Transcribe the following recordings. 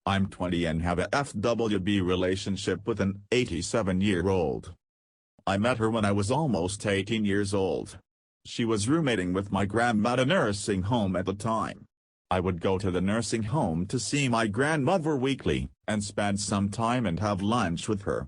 I'm 20 and have a FWB relationship with an 87-year-old. I met her when I was almost 18 years old. She was roommating with my grandma at a nursing home at the time. I would go to the nursing home to see my grandmother weekly, and spend some time and have lunch with her.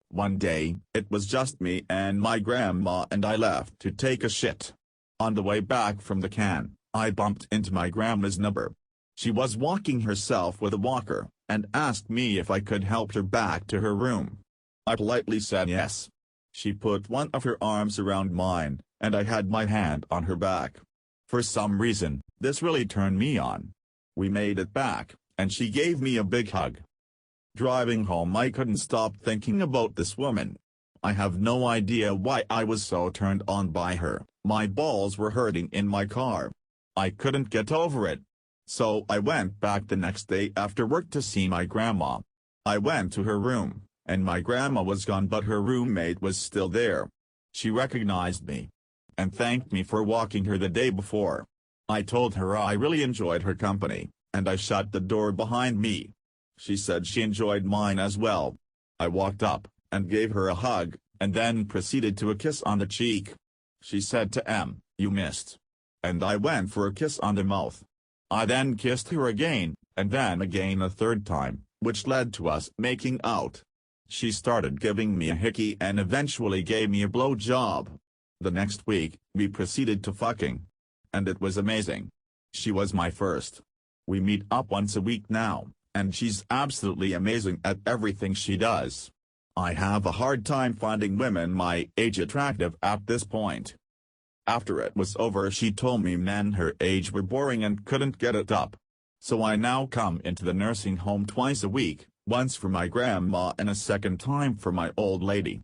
One day, it was just me and my grandma and I left to take a shit. On the way back from the can, I bumped into my grandma's neighbor. She was walking herself with a walker, and asked me if I could help her back to her room. I politely said yes. She put one of her arms around mine, and I had my hand on her back. For some reason, this really turned me on. We made it back, and she gave me a big hug. Driving home I couldn't stop thinking about this woman. I have no idea why I was so turned on by her. My balls were hurting in my car. I couldn't get over it. So I went back the next day after work to see my grandma. I went to her room, and my grandma was gone but her roommate was still there. She recognized me and thanked me for walking her the day before. I told her I really enjoyed her company, and I shut the door behind me. She said she enjoyed mine as well. I walked up, and gave her a hug, and then proceeded to a kiss on the cheek. She said to M, "You missed." And I went for a kiss on the mouth. I then kissed her again, and then again a third time, which led to us making out. She started giving me a hickey and eventually gave me a blow job. The next week, we proceeded to fucking. And it was amazing. She was my first. We meet up once a week now, and she's absolutely amazing at everything she does. I have a hard time finding women my age attractive at this point. After it was over she told me men her age were boring and couldn't get it up. So I now come into the nursing home twice a week, once for my grandma and a second time for my old lady.